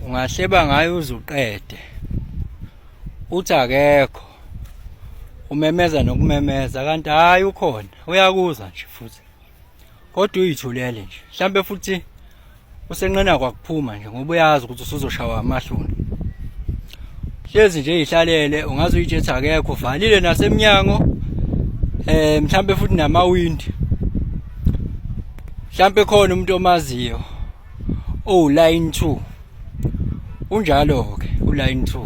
ungahleba ngayo uzuqede uthi akekho umemeza nokumemeza kanti hayi ukhona uyakuza nje futhi kodwa uyithulele nje mhlambe futhi usenqena kwakuphuma nje ngoba uyazi ukuthi usuzoshawa amahloni hlezi nje ihlalele ungaze uyijethi akekho valile nasemnyango mhlambe futhi namawindi mhlambe khona umuntu omaziyo line 2 unjalo ke uline 2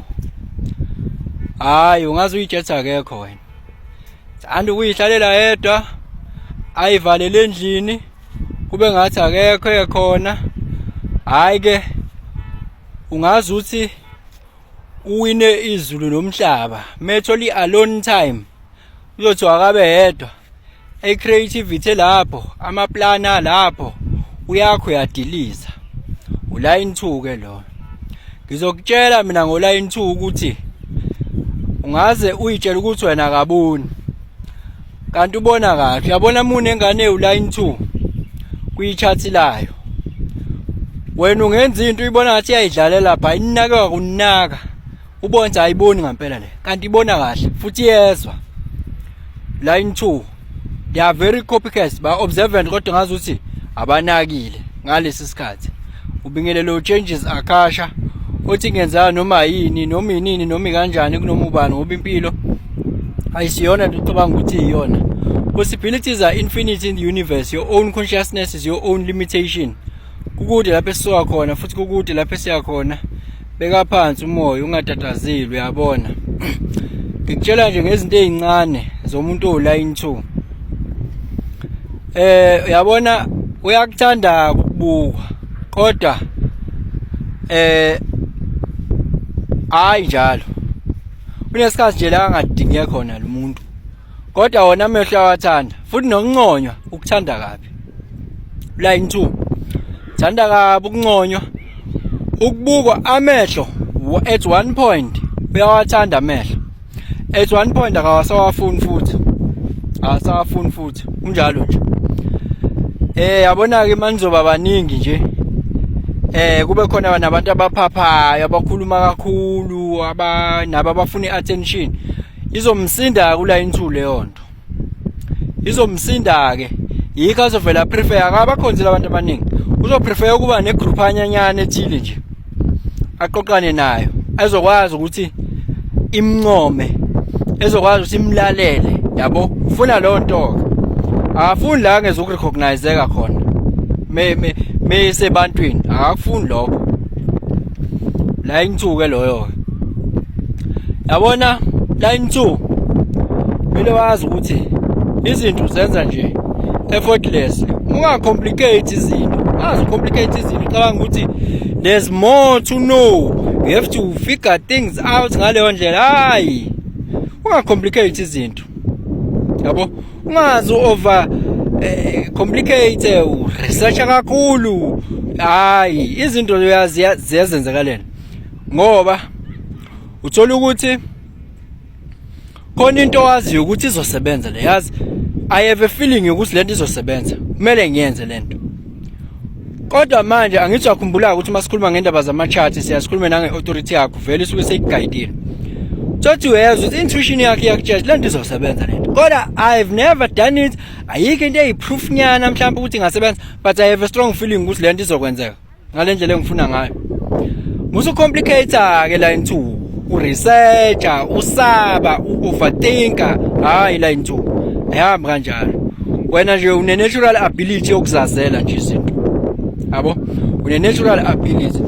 hayi ungaze uyijetha akekho wena andi uyihlalela yedwa ayivalele endlini kube ngathi akekho ekhona hayi ke ungaze uthi uwine izulu nomhlaba metholi alone time uyothi akabe yedwa creativity lapho amaplana lapho uyakho uyadiliza uline 2 ke lo ngizokutshela mina ngoline 2 ukuthi ungaze uyitshela ukuthi wena akaboni kanti ubona kahle uyabona mune engane uline 2 kuyichat layo wena ungenza into uyibona ngathi iyayidlalela lapha inaka kunaka ubona ayiboni ngempela le kanti ibona kahle futhi yezwa line 2 they are very copycats ba observant kodwa ngazi ukuthi abanakile ngalesi sikhathi ubingelelo changes akasha uthi ngenza noma yini noma inini noma kanjani kunoma ubani ngoba impilo ayisiyona into ocabanga ukuthi iyona. Possibilities are infinite in the universe. Your own consciousness is your own limitation. Kukude lapho esisoka khona futhi kukude lapho esiya khona. Beka phansi umoya ungatatazeli uyabona. Ngikutshela nje ngezinto ezincane zomuntu oline 2. Uyabona uyakuthanda ukubuka kodwa hayi njalo. Kunesikhathi nje la angadingeka khona lo muntu. Kodwa wona amehlo awathanda futhi nokunconywa ukuthanda kabi. Line 2. Thanda kabi ukunconywa. Ukubukwa amehlo at one point uyawathanda amehlo. At one point akawasawafuni futhi. Awasawafuni futhi. Unjalo nje. Yabona ke manizoba baningi nje. Kube khona nabantu abaphaphayo abakhuluma kakhulu nabo abafuna attention. Izomsinda kuline 2 leyo nto. Izomsinda ke yikho azovela prefer akabakhonzela abantu abaningi. Uzoprefer ukuba negroup anyanyane ethile nje. Aqoqane nayo. Ezokwazi ukuthi imncome. Ezokwazi ukuthi imlalele, yabo? Ufuna lo nto. Akafuni la ngezokurecognizeka khona. Me sebantwini akakufuni lokho. Line 2 ke loyo. Yabona line 2 mele wazi ukuthi izinto zenza nje effortlessly. Ungacomplicate izinto. Complicate izinto cabanga ukuthi there's more to know. You have to figure things out ngaleyo ndlela. Hayi. Ungacomplicate izinto. Yabo? Ungazi over complicate research kakhulu. Hayi, izinto uyazi ziyazenzakalela. Ngoba uthola ukuthi khona into wazi ukuthi izosebenza le yazi. I have a feeling ukuthi lento izosebenza. Kumele ngiyenze lento. Kodwa manje angithi uyakhumbula ukuthi masikhuluma ngendaba zama-chart siyasikhuluma nange-authority yakho vele isuke seyiguidile. Thothi uyezwa ukuthi intuition yakho iyakutshela lento izosebenza lento. Kodwa I've never done it. Ayikho into eyiproof nyana mhlawumbe ukuthi ingasebenza but I have a strong feeling ukuthi lento izokwenzeka ngalendlela engifuna ngayo. Musu complicator ke line 2. Uresearcher, usaba, uoverthinker, hayi line 2. Ayihamba kanjalo. Wena nje une natural ability yokuzazela nje izinto. Yabo? Une natural ability.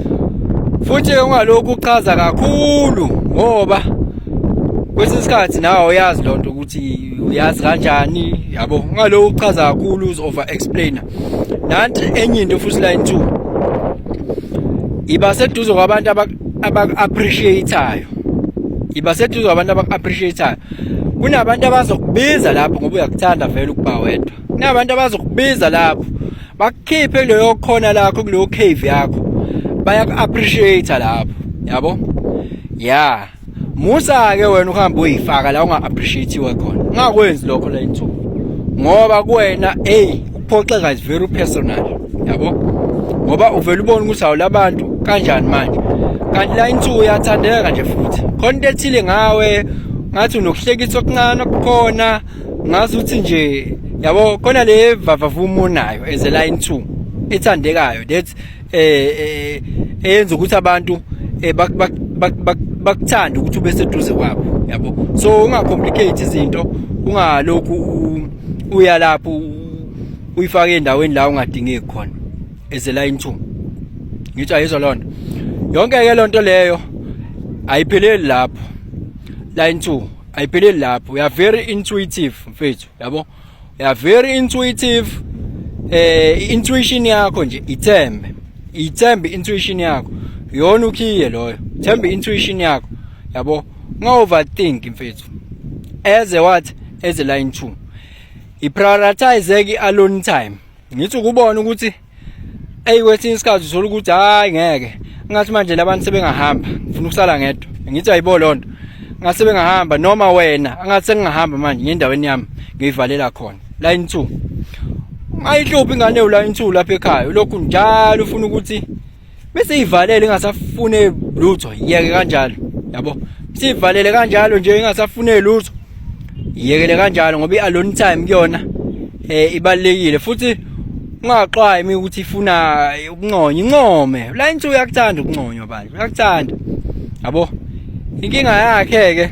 Futhi ungalokho uchaza kakhulu ngoba kwesikhathi nawe uyazi lonto ukuthi uyazi kanjani, yabo? Ungalokho uchaza kakhulu uzover explainer. Nanti enye into futhi line 2. Iba seduzo kwabantu appreciateayo. Iba seduzo kwabantu appreciateayo. Kunabantu abazokubiza lapho ngoba uyakuthanda vele ukuba wedwa. Kunabantu abazokubiza lapho. Bakukhiphe kuleyo khona lakho kuleyo cave yakho. Bayaku-appreciate lapho, yabo? Yeah. Musa ke wena uhamba uyifaka la unga-appreciate-iwe khona. Ungakwenzi lokho line 2. Ngoba kuwena uphoxeka is very personal, yabo? Ngoba uvela ubona ukuthi awulabantu kanjani manje. kanti line 2 uyathandeka nje futhi khona into ethile ngawe ngathi unokuhlekisa okuncane okukhona ngazuthi nje yabo khona le vavavumo unayo as a line 2 ethandekayo that eyenza ukuthi abantu bakuthanda ukuthi ube seduze kwabo yabo. So ungacomplicate izinto, ungalokhu uya lapho uyifake endaweni la ungadingeki khona as a line 2. Ngithi ayizwa lonto yonke ke lonto leyo ayipheleli lapho. Line 2 ayipheleli lapho. We are very intuitive mfethu yabo, we are very intuitive. Intuition yakho nje ithembe intuition yakho yona ukhiye loyo, thembe intuition yakho yabo, nga overthink mfethu. As a line 2 iprioritize ke alone time. Ngithi ukubona ukuthi kwesinye isikhathi uthola ukuthi hayi ngeke ngathi manje labantu sebengahamba ngifuna ukusala ngedwa. Ngithi ayibo lonto ngase bengahamba noma wena angathi sengihamba manje ngendaweni yami ngiyivalela khona. Line 2 ayihluphi ingane line 2 lapha ekhaya lokhu njalo ufuna ukuthi bese ivalele ingasafune lutho yeke kanjalo yabo. Sivalele kanjalo nje ingasafune lutho yekele kanjalo ngoba i-alone time kuyona ibalekile futhi ungaxwayi ukuthi ifuna ukunconya income. Line 2 uyakuthanda ukunconywa bani, uyakuthanda yabo. Inkinga yakhe ke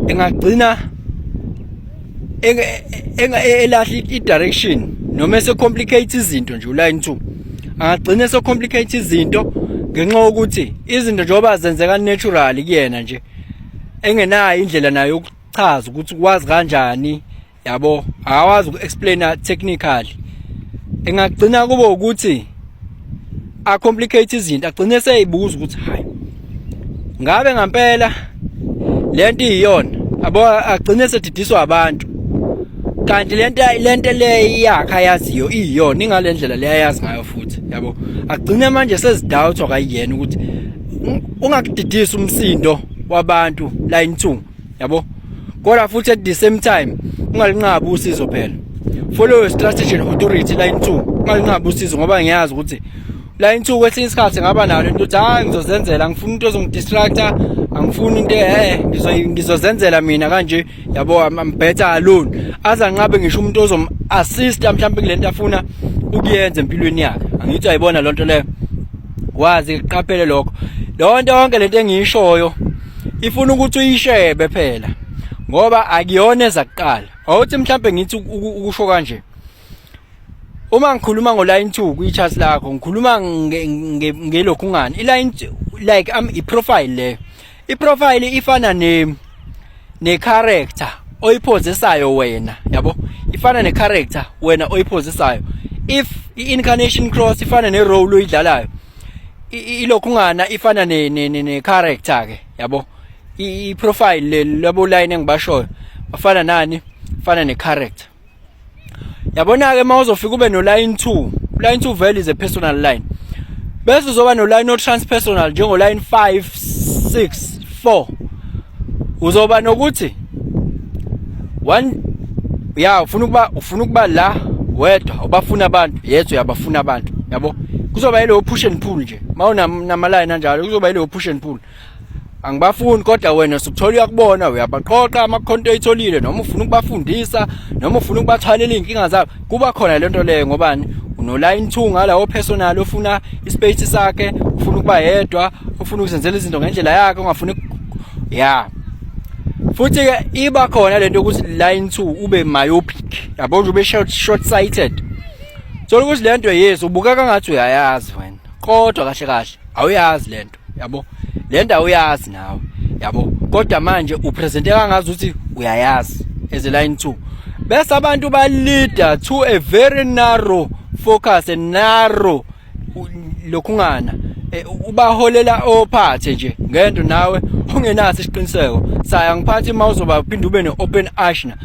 engagcina elahla i-direction noma complicate izinto nje. Line 2 angagcina complicate izinto ngenxa yokuthi izinto njengoba zenzeka natural kuyena nje engenayo indlela nayo yokuchaza ukuthi ukwazi kanjani yabo, akawazi uku-explaina technically. Engagcina kube ukuthi complicate izinto, agcine seyibuza ukuthi hayi ngabe ngempela lento iyona abo, agcine sedidiswa abantu kanti lento le yakhe ayaziyo iyona ingalendlela le ayazi ngayo futhi yabo. Agcine manje sezidoubt akayiyena ukuthi ungakudidisa umsindo wabantu line 2 yabo, kodwa futhi at the same time ungalinqaba usizo phela. Follow strategy and authority line 2, ungalinqaba usizo ngoba ngiyazi ukuthi line 2 kwesinye isikhathi ngaba nalo into ukuthi hayi ngizozenzela, ngifuna into ozongidistracta, angifuni into ngizozenzela mina kanje yabo, I'm better alone. Azanqabe ngisho umuntu ozom assist mhlawumbe kulento afuna ukuyenza empilweni yakhe. Angithi ayibona lonto leyo, wazi iqaphele lokho. Lonto yonke lento engiyishoyo ifuna ukuthi uyishebe phela ngoba akuyona ezakuqala. Awuthi mhlawumbe ngithi ukusho kanje, uma ngikhuluma ngo line 2 kwi-chat lakho ngikhuluma ngelokhu ngani i-line like i-profile leyo. I-profile ifana ne-character oyiphosesayo wena yabo, ifana ne-character wena oyiphosesayo. If i-incarnation cross ifana ne-role oyidlalayo, ilokhu ngana ifana ne-character ke yabo. I-profile labo line engibashoyo bafana nani, fana ne-character. Yabona ke mawuzofika ube no line 2, line 2 vele is a personal line. Bese uzoba no line transpersonal njengo line 5 6 4. Uzoba nokuthi ufuna ukuba la wedwa ubafuna abantu, yethu uyabafuna abantu yabo. Kuzoba ile push and pull nje. Mawunama line kanjalo kuzoba ile push and pull. Angibafuni kodwa wena usukuthola uyakubona, uyabaqoqa ama-content ayitholile, noma ufuna ukubafundisa noma ufuna ukubathwalela inkinga zabo. Kuba khona lento leyo ngobani uno line 2 ngalawo personal ofuna ispace sakhe, ufuna ukuba yedwa, ufuna ukuzenzela izinto ngendlela yakhe, ungafuni futhi ke iba khona lento ukuthi line 2 ube myopic yabo, nje ube short sighted. Thola ukuthi lento yes ubuka kangathi uyayazi wena kodwa kahle kahle awuyazi lento yabo. Lento awuyazi nawe yabo, kodwa manje upresenteka ngazuthi uyayazi as a line 2. Bese abantu ba leader to a very narrow focus, a narrow lokhungana ubaholela ophathe nje ngento nawe ungenaso isiqiniseko. Saya ngiphathi mawuzoba uphinde ube ne-open ashna,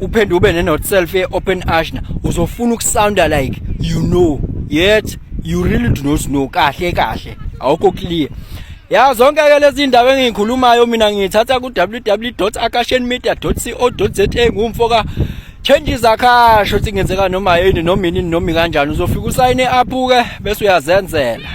uphinde ube ne-not self open ashna, uzofuna ukusounda like you know yet you really do not know kahle awukho clear. Ya zonke ke lezi indaba engikhulumayo mina ngithatha ku www.akashenmedia.co.za ngumfoka changes akasho ukuthi ngenzeka noma yini noma inini noma kanjani, uzofika usayine up ke bese uyazenzela.